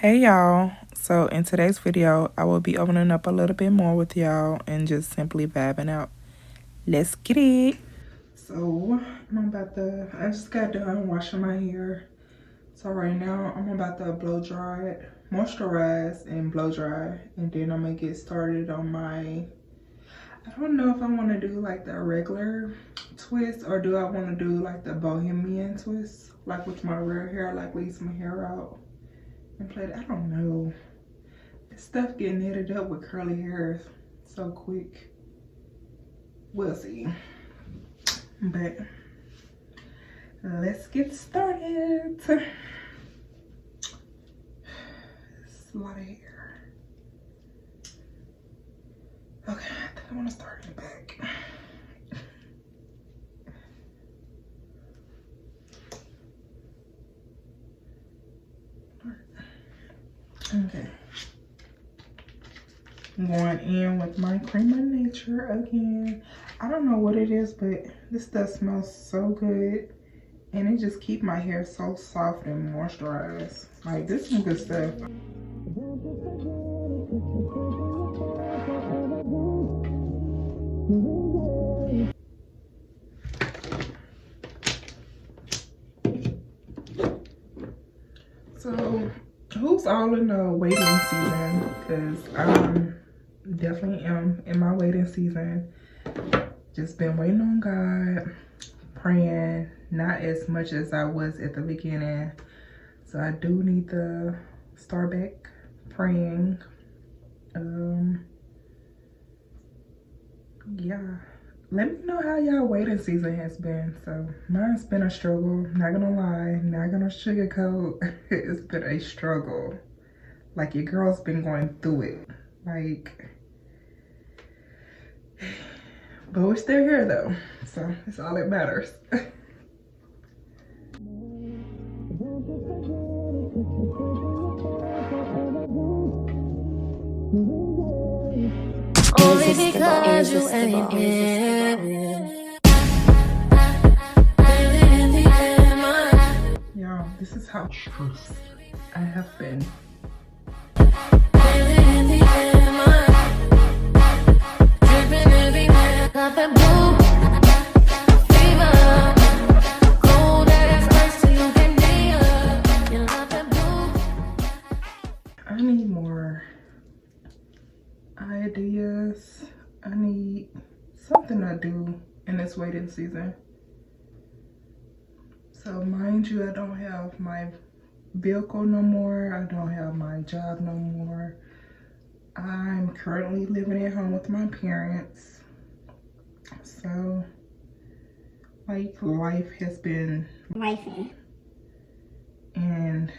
Hey y'all, so in today's video I will be opening up a little bit more with y'all and just simply vibing out. Let's get it. So I just got done washing my hair, so right now I'm about to blow dry it, moisturize and blow dry, and then I'm gonna get started on my, I don't know if I want to do like the regular twist or do I want to do like the Bohemian twist, like with my real hair, like leave some hair out and play it. I don't know. This stuff getting knitted up with curly hair so quick. We'll see. But let's get started. It's a lot of hair. Okay, I think I want to start in the back. Okay. Going in with my Creme of Nature again. I don't know what it is, but this stuff smells so good. And it just keeps my hair so soft and moisturized. Like, this is some good stuff. So, who's all in the waiting season? Because I definitely am in my waiting season. Just been waiting on God, praying, not as much as I was at the beginning. So I do need to start back praying. Yeah. Let me know how y'all waiting season has been. So mine's been a struggle, not gonna lie, not gonna sugarcoat. It's been a struggle. Like, your girl's been going through it. Like, but we're still here though, so it's all that matters. Only because you ain't here. Y'all, this is how stressed I have been. I need more ideas. I need something to do in this waiting season. So mind you, I don't have my vehicle no more. I don't have my job no more. I'm currently living at home with my parents. So, like, life has been Lifing. And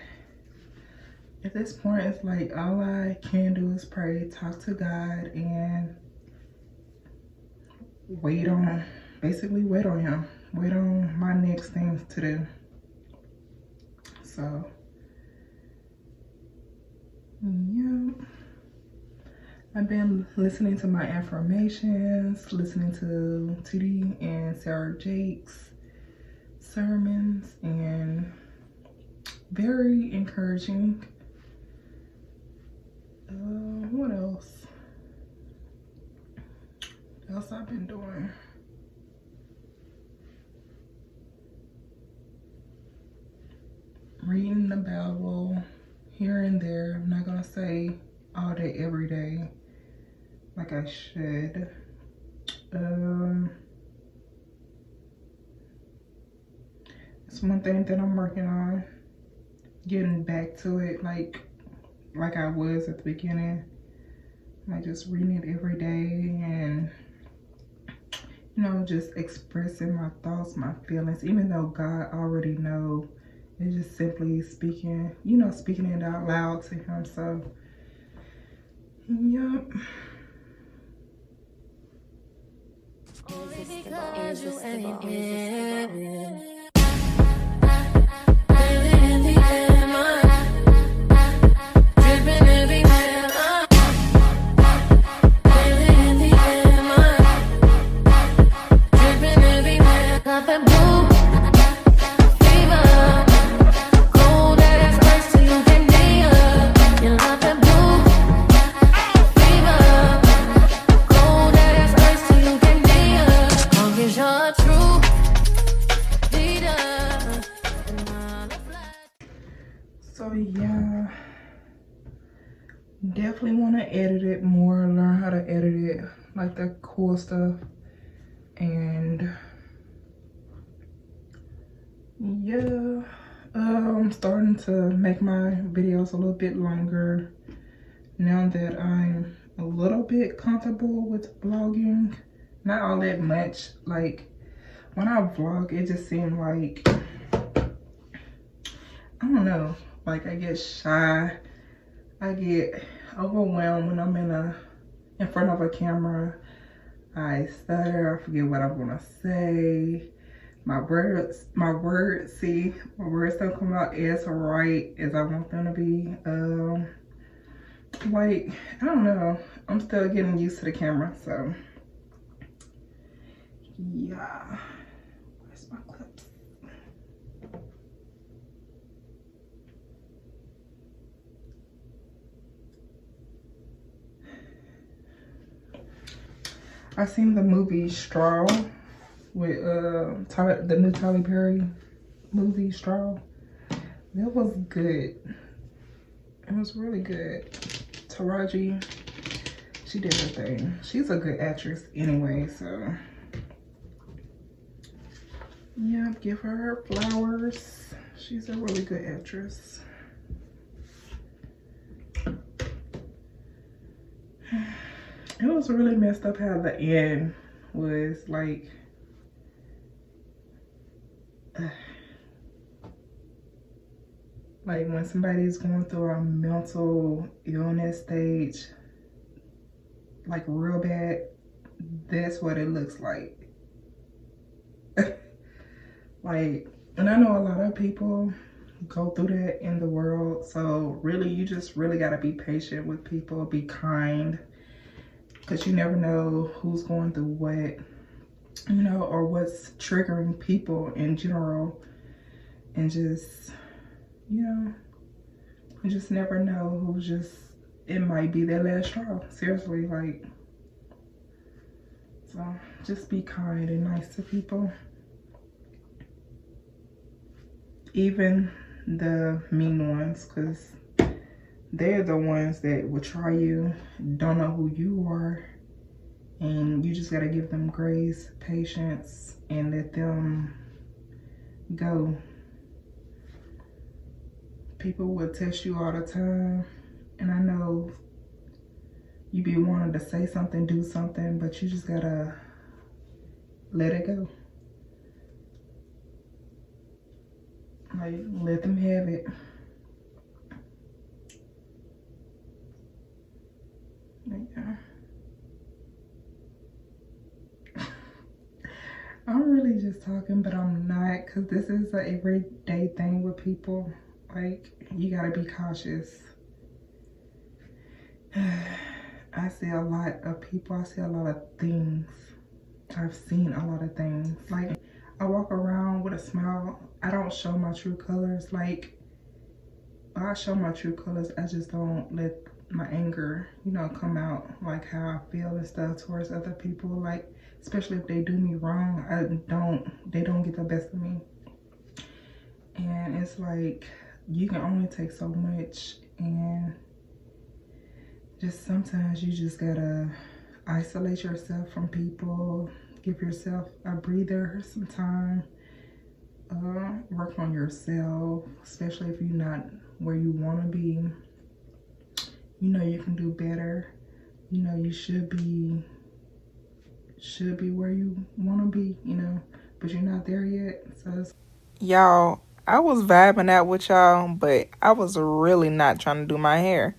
at this point, it's like all I can do is pray, talk to God, and basically wait on him. Wait on my next things to do. So, yeah. I've been listening to my affirmations, listening to TD and Sarah Jake's sermons, and very encouraging. What else? I've been doing? Reading the Bible here and there. I'm not gonna say all day every day like I should. It's one thing that I'm working on, getting back to it like I was at the beginning. Like, just reading it every day and, you know, just expressing my thoughts, my feelings, even though God already knows. It's just simply speaking, you know, speaking it out loud to him. So, yep. Only because you ain't here. Cold as ice till you can be up. yeah, definitely want to edit it more, learn how to edit it, like the cool stuff. And yeah, I'm starting to make my videos a little bit longer now that I'm a little bit comfortable with vlogging. Not all that much. Like when I vlog, it just seemed like, I don't know, like I get shy, I get overwhelmed when I'm in front of a camera. I stutter, I forget what I want to say. My words don't come out as right as I want them to be. Like, I don't know. I'm still getting used to the camera, so yeah. Where's my clips? I seen the movie Straw with the new Tyler Perry movie Straw. That was good. It was really good. Taraji, she did her thing. She's a good actress anyway, so yeah, give her flowers. She's a really good actress. It was really messed up how the end was like, like when somebody's going through a mental illness stage, like real bad, that's what it looks like. Like, and I know a lot of people go through that in the world, so really you just really got to be patient with people, be kind, because you never know who's going through what, you know, or what's triggering people in general. And just, you know, you just never know who's just, it might be their last straw, seriously. Like, so just be kind and nice to people, even the mean ones, because they're the ones that will try you, don't know who you are, and you just got to give them grace, patience, and let them go. People will test you all the time, and I know you be wanting to say something, do something, but you just gotta let it go. Like, let them have it. Yeah. I'm really just talking, but I'm not, because this is an everyday thing with people. Like, you gotta be cautious. I see a lot of people, I see a lot of things. I've seen a lot of things. Like, I walk around with a smile. I don't show my true colors. Like, I show my true colors. I just don't let my anger, you know, come out, like how I feel and stuff towards other people. Like, especially if they do me wrong, they don't get the best of me. And it's like, you can only take so much, and just sometimes you just gotta isolate yourself from people, give yourself a breather, some time, work on yourself, especially if you're not where you want to be. You know you can do better. You know you should be where you want to be, you know, but you're not there yet. So y'all, I was vibing out with y'all, but I was really not trying to do my hair.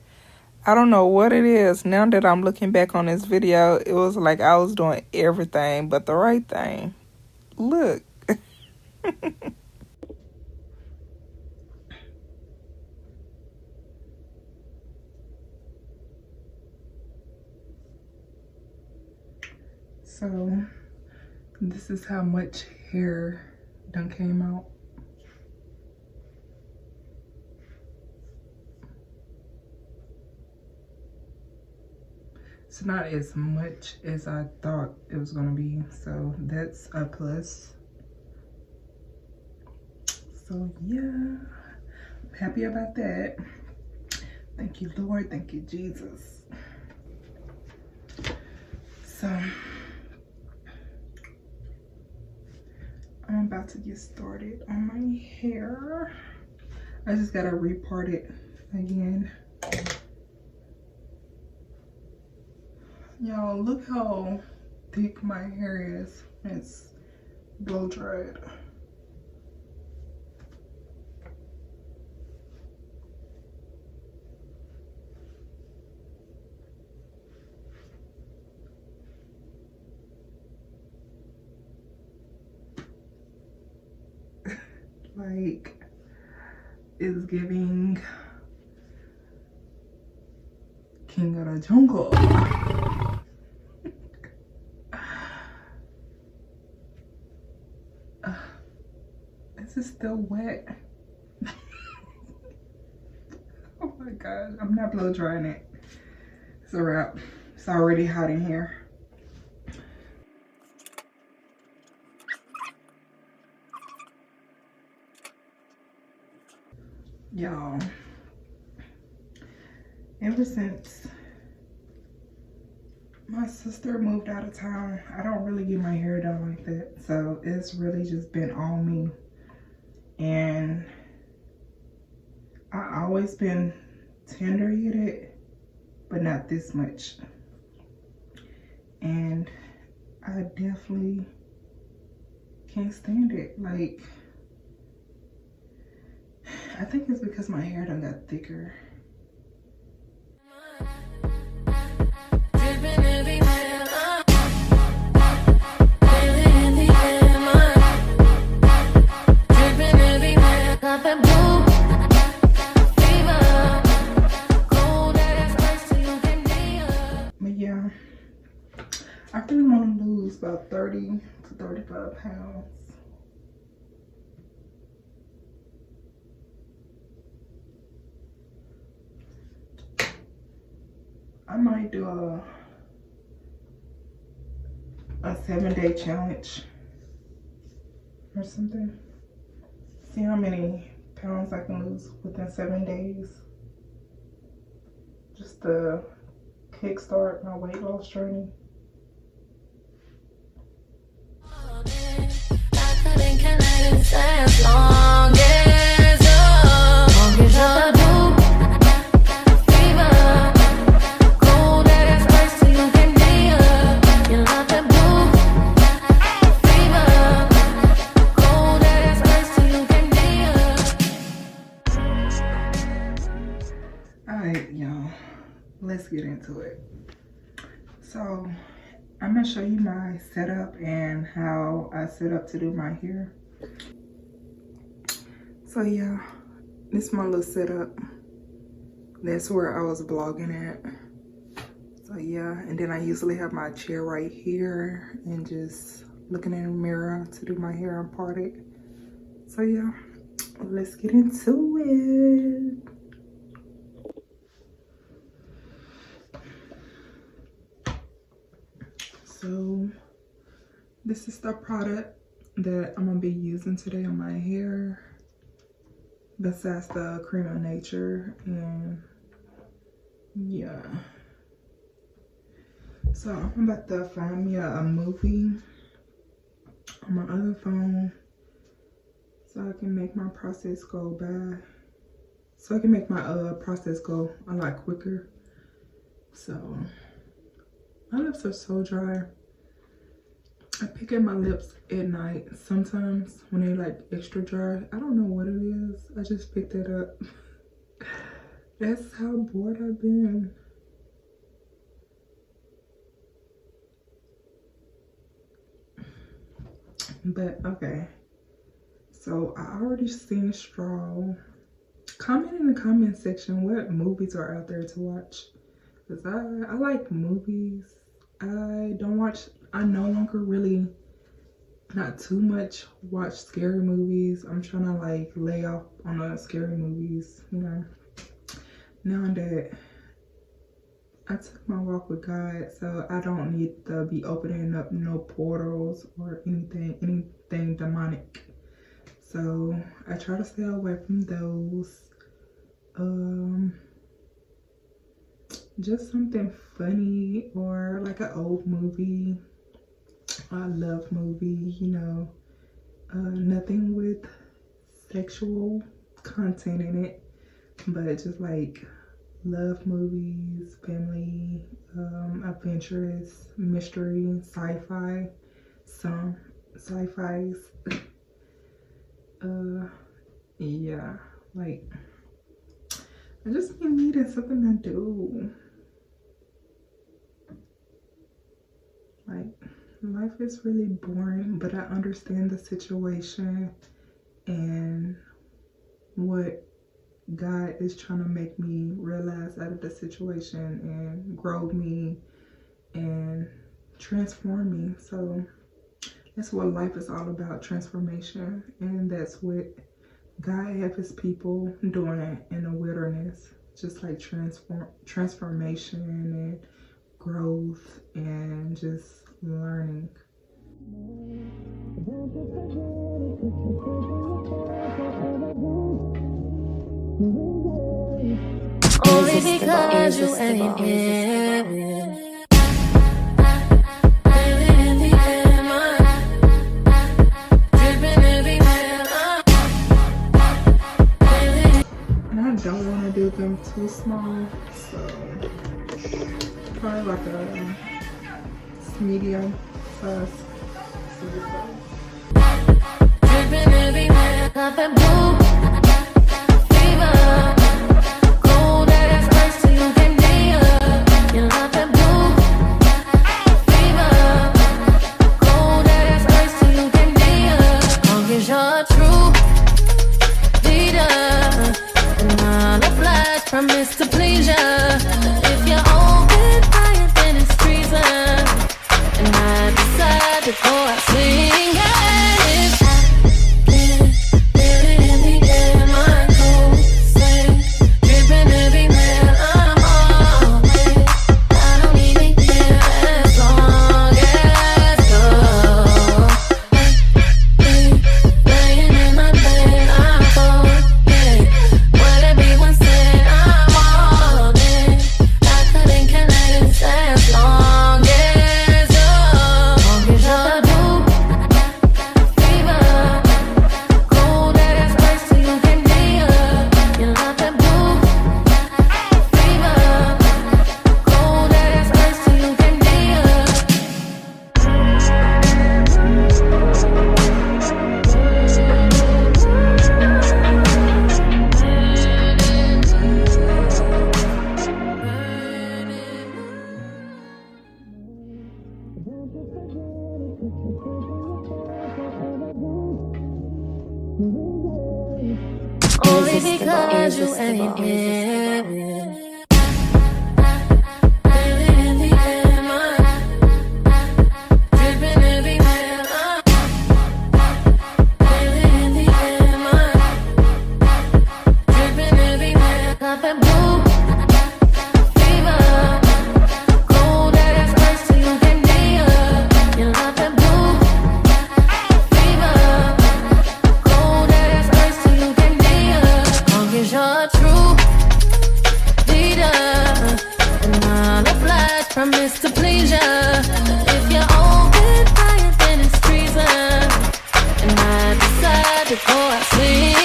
I don't know what it is. Now that I'm looking back on this video, it was like I was doing everything but the right thing. Look. So this is how much hair done came out. It's not as much as I thought it was gonna be, so that's a plus. So yeah, happy about that. Thank you, Lord. Thank you, Jesus. So I'm about to get started on my hair. I just gotta repart it again. Y'all, look how thick my hair is. It's blow dried. Like, it's giving King of the Jungle. Is it still wet? Oh my gosh, I'm not blow drying it. It's a wrap. It's already hot in here. Y'all, ever since my sister moved out of town, I don't really get my hair done like that. So it's really just been on me. And I always been tender-headed, but not this much. And I definitely can't stand it. Like, I think it's because my hair done got thicker. But yeah, I really want to lose about 30 to 35 pounds. I might do a 7-day challenge or something. See how many pounds I can lose within 7 days. Just to kickstart my weight loss journey. As long as I do. Alright, y'all, let's get into it. So I'm gonna show you my setup and how I set up to do my hair. So yeah, this is my little setup. That's where I was vlogging at. So yeah, and then I usually have my chair right here and just looking in the mirror to do my hair and part it. So yeah, let's get into it. So this is the product that I'm gonna be using today on my hair, besides the Creme of Nature. And yeah, so I'm about to find me a movie on my other phone so I can make my process go by, so I can make my process go a lot quicker. So my lips are so dry. I pick at my lips at night sometimes when they like extra dry. I don't know what it is. I just picked it up. That's how bored I've been. But okay. So I already seen Straw. Comment in the comment section what movies are out there to watch. Because I like movies. I no longer really, not too much, watch scary movies. I'm trying to like lay off on the scary movies, you know. Now that I took my walk with God, so I don't need to be opening up no portals or anything demonic. So I try to stay away from those. um, just something funny or like an old movie. I love movies, you know, nothing with sexual content in it, but just like love movies, family, adventurous, mystery, sci-fi, some sci-fis. Yeah, like I just been needing something to do. Like life is really boring, but I understand the situation and what God is trying to make me realize out of the situation and grow me and transform me. So that's what life is all about, transformation. And that's what God have his people doing in the wilderness, just like transformation and growth and just learning. Only because you ain't here. And I don't want to do them too small, so probably like a medium size. Dripping everywhere, up and blue. Fever, cold as ice till you can feel. You're up and blue. Fever, cold as ice till you can feel. Long as you're true leader, and I'll oblige, promise to please ya. If you're open fire, then it's treason. And I decide to go out swinging. Only because you ain't here. Promise to please ya. If you're open fire, then it's treason. And I decide to go out swinging.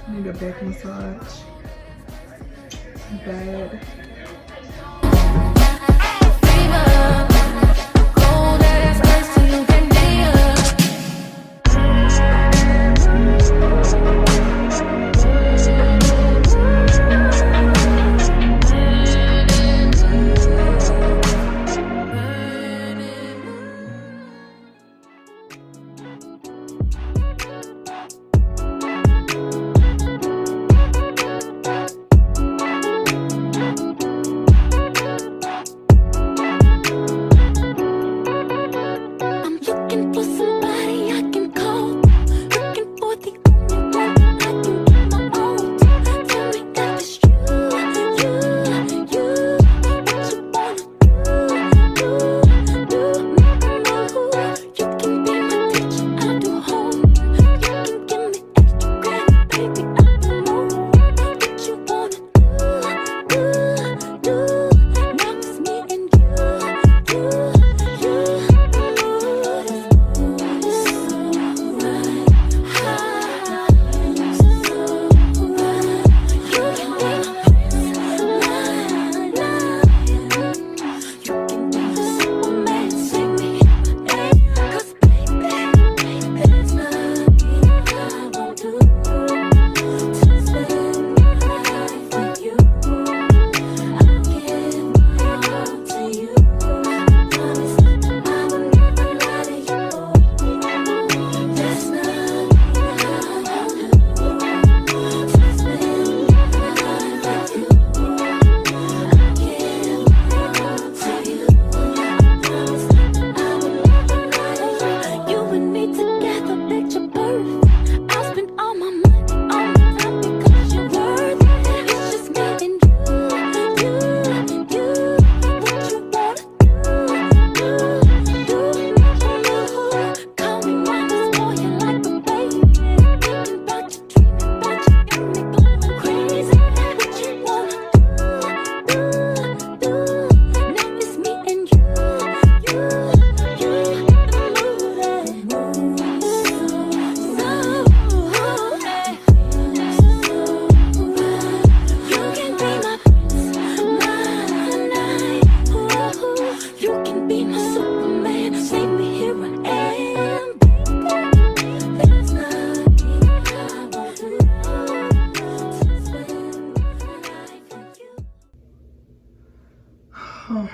Need a back massage. Bad. Oh,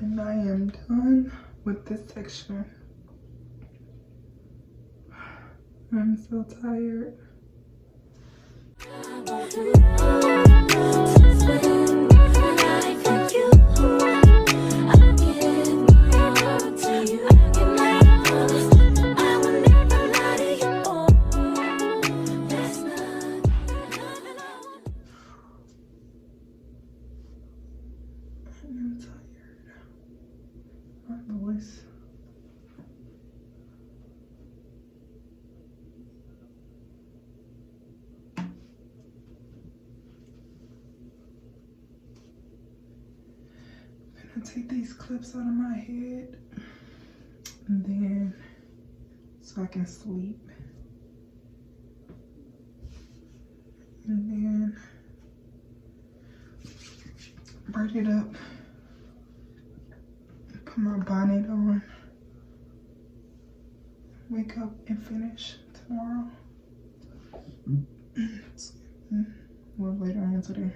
and I am done with this section. I'm so tired. I'm tired. My voice. I'm gonna take these clips out of my head, and then so I can sleep. And then braid it up. Put my bonnet on. Wake up and finish tomorrow. Well, later on today.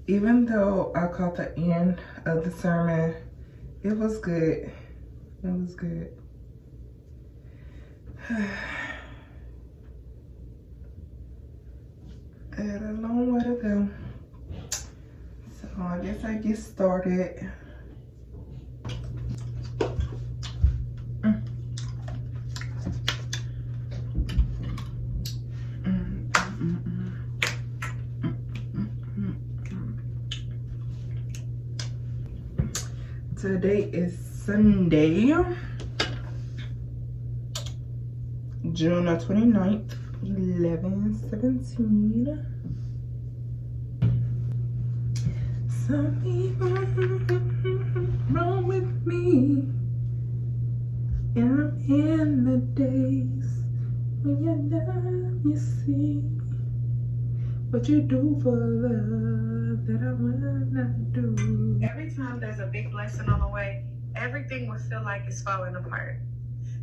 Even though I caught the end of the sermon, it was good. It was good. I had a long way to go. So I guess I get started. Today is Sunday, June 29th, 11:17. Some people wrong with me, and I'm in the days when you love, you see what you do for love that I will not do. Every time there's a big blessing on the way, everything will feel like it's falling apart.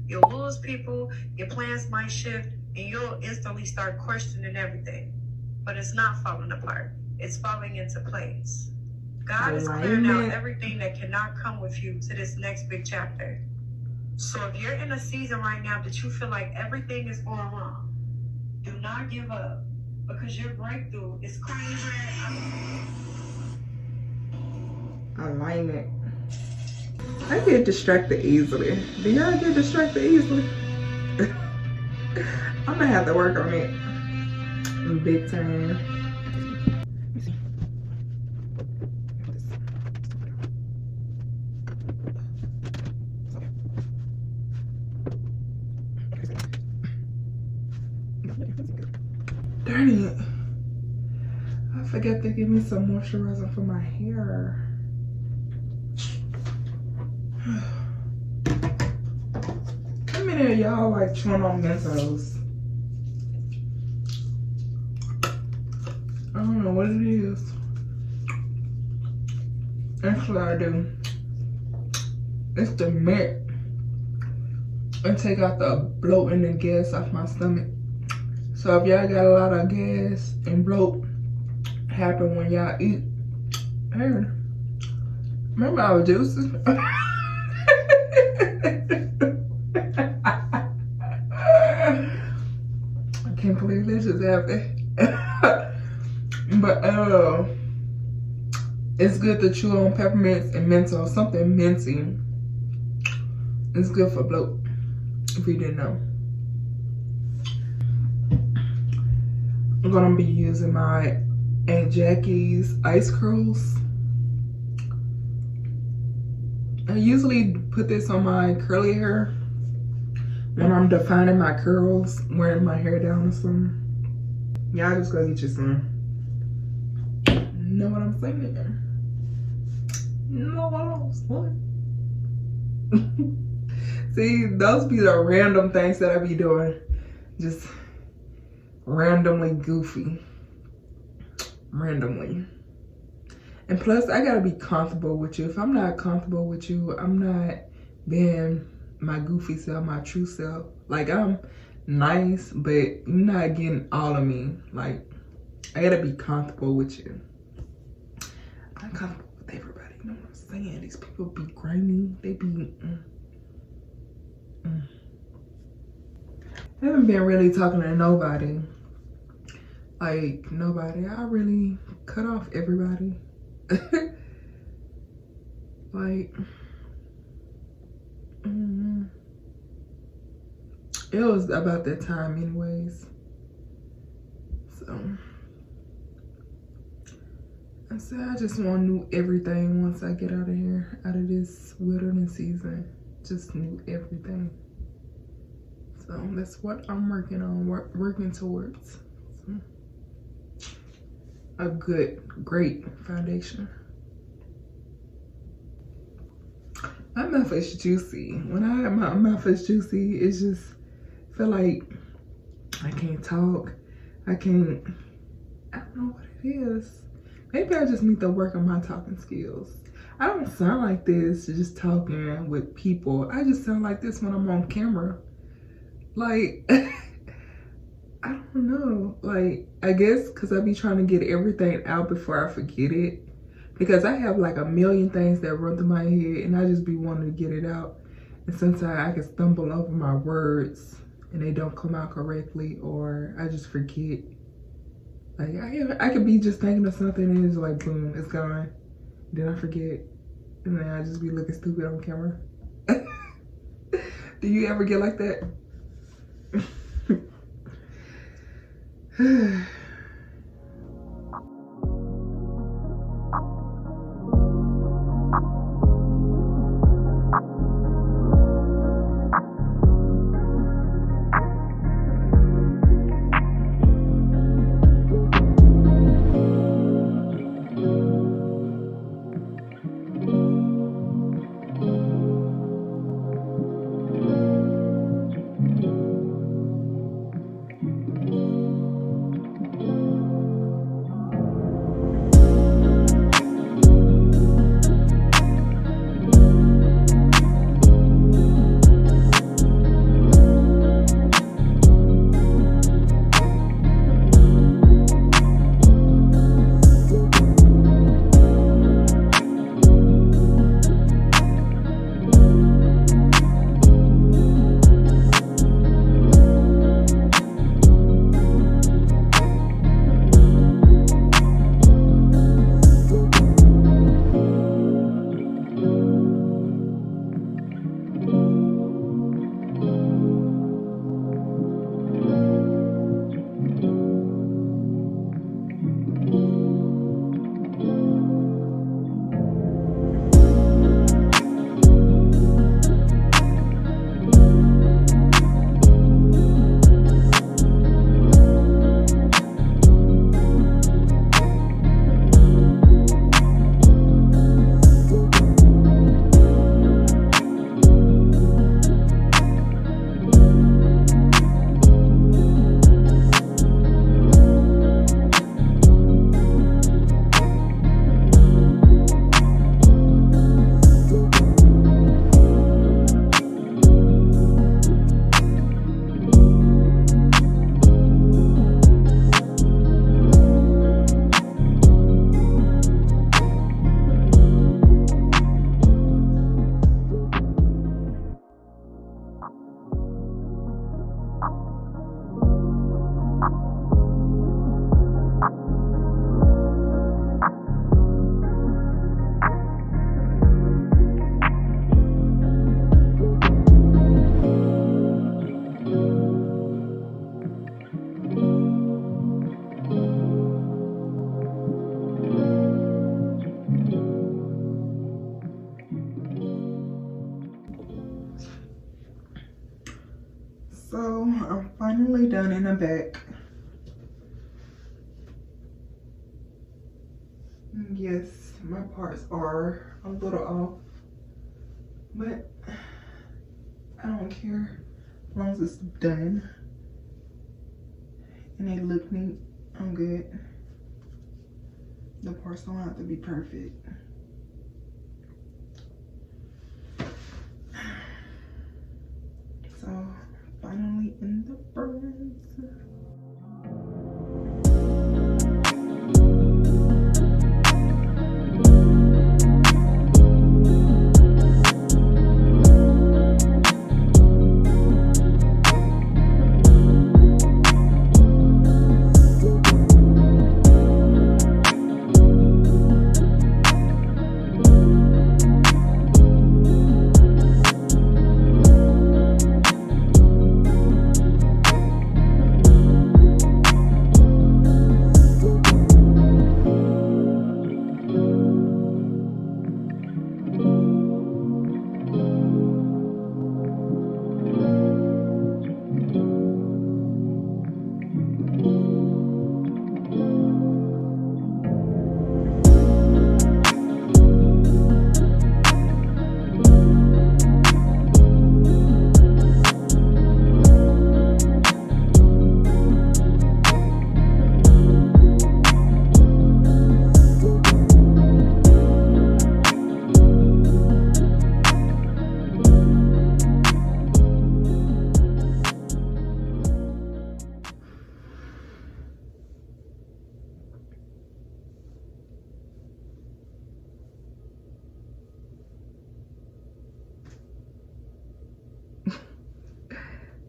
You'll lose people, your plans might shift, and you'll instantly start questioning everything. But it's not falling apart. It's falling into place. God is clearing out everything that cannot come with you to this next big chapter. So if you're in a season right now that you feel like everything is going wrong, do not give up, because your breakthrough is coming. Alignment. I get distracted easily. Do y'all get distracted easily? I'm gonna have to work on it. Big time. Darn it. I forgot to give me some moisturizer for my hair. How many of y'all like chewing on Mentos? I don't know what it is. Actually, I do. It's the mint. And take out the bloating and gas off my stomach. So if y'all got a lot of gas and bloat happen when y'all eat, hey, remember our juices? I can't believe this just happened. But it's good to chew on peppermints and menthol, something minty. It's good for bloat, if you didn't know. I'm gonna be using my Aunt Jackie's ice curls. I usually put this on my curly hair when I'm defining my curls, wearing my hair down or something. Y'all just go get you some. Know what I'm saying? Know what I'm saying? See, those be the random things that I be doing. Just randomly goofy. Randomly. And plus, I gotta be comfortable with you. If I'm not comfortable with you, I'm not being my goofy self, my true self. Like, I'm nice, but you're not getting all of me. Like, I gotta be comfortable with you. I'm comfortable with everybody. You know what I'm saying? These people be grimy. They be... I haven't been really talking to nobody. Like, nobody. I really cut off everybody. Like, it was about that time anyways. So, I said I just want to know everything once I get out of here, out of this wilderness season. Just knew everything. So that's what I'm working on, working towards. So, a great foundation. My mouth is juicy. When my mouth is juicy, it's just feel like I can't talk. I don't know what it is. Maybe I just need to work on my talking skills. I don't sound like this just talking with people. I just sound like this when I'm on camera. Like, I don't know. Like, I guess because I be trying to get everything out before I forget it. Because I have like a million things that run through my head and I just be wanting to get it out. And sometimes I can stumble over my words and they don't come out correctly, or I just forget. Like, I could be just thinking of something and it's like, boom, it's gone. Then I forget. And then I just be looking stupid on camera. Do you ever get like that? So I'm finally done in the back. Yes, my parts are a little off, but I don't care as long as it's done and they look neat. I'm good. The parts don't have to be perfect. So finally in the burns.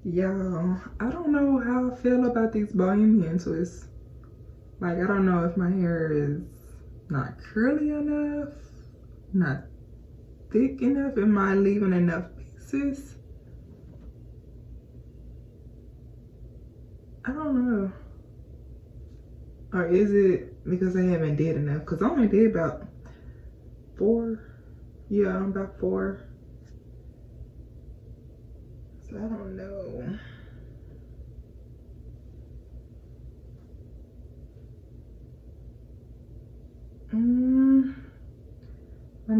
Y'all, I don't know how I feel about these Bohemian twists. Like, I don't know if my hair is not curly enough, not thick enough, am I leaving enough pieces? I don't know. Or is it because I haven't did enough? Because I only did about 4. Yeah, I'm about 4. So I don't know. I'm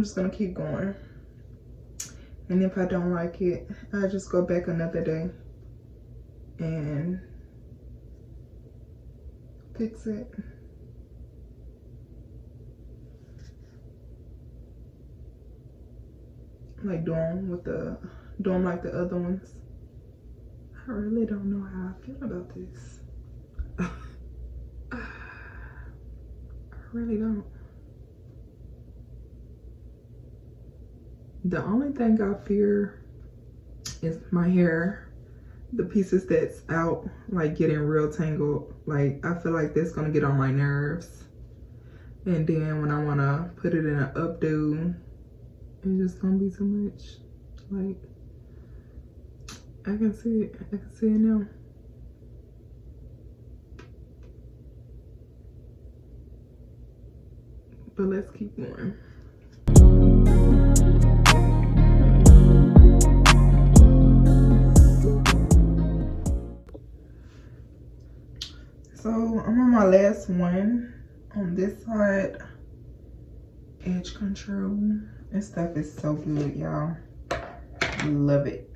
just gonna keep going. And if I don't like it, I'll just go back another day and fix it. Like doing like the other ones. I really don't know how I feel about this. I really don't. The only thing I fear is my hair, the pieces that's out, like getting real tangled. Like, I feel like that's gonna get on my nerves. And then when I wanna put it in an updo, it's just gonna be too much. Like, I can see it. I can see it now. But let's keep going. So I'm on my last one. On this side, edge control and stuff is so good, y'all. Love it.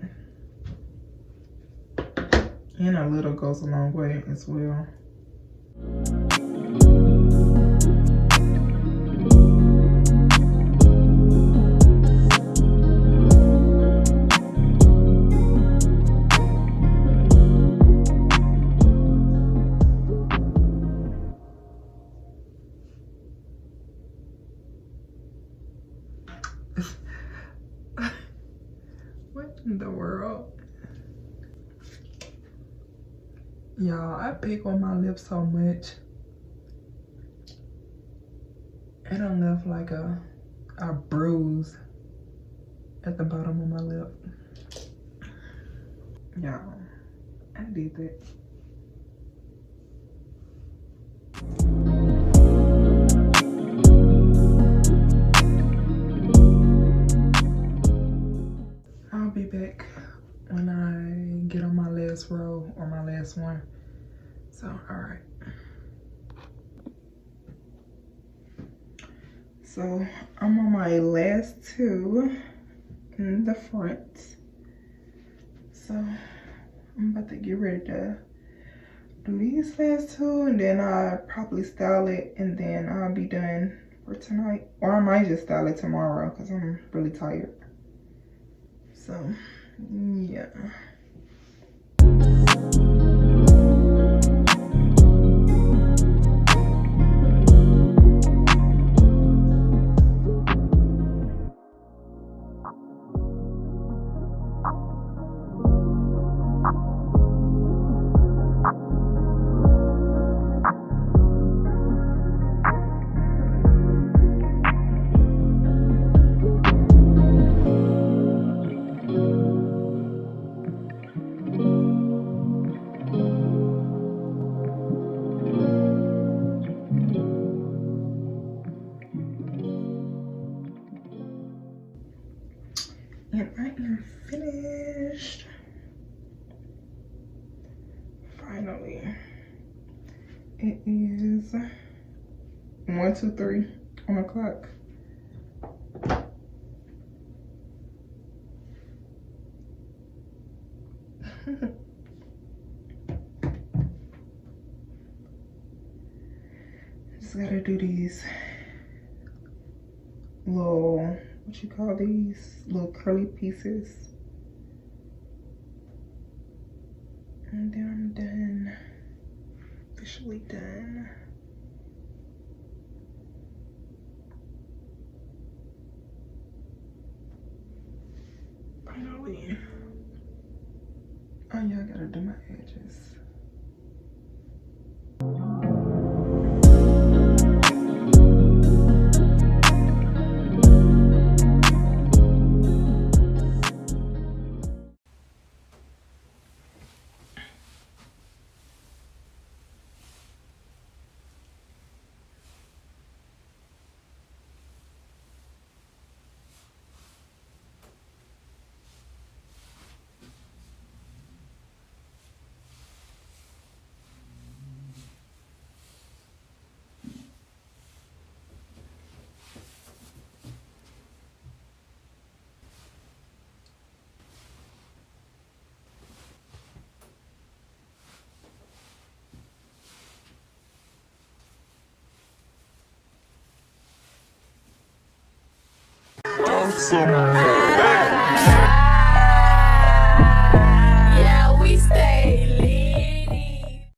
And a little goes a long way as well. What in the world? Y'all, I pick on my lips so much. It done left like a bruise at the bottom of my lip. Y'all, I did that. I'll be back when I get on my last last row or my last one. So, all right. So I'm on my last two in the front. So I'm about to get ready to do these last two, and then I'll probably style it, and then I'll be done for tonight. Or I might just style it tomorrow because I'm really tired. So yeah. And I am finished. Finally. It is 1:23 on the clock. Just gotta do these little, what you call these, little curly pieces. And then I'm done, officially done. Finally. Oh yeah, I gotta do my edges. Awesome.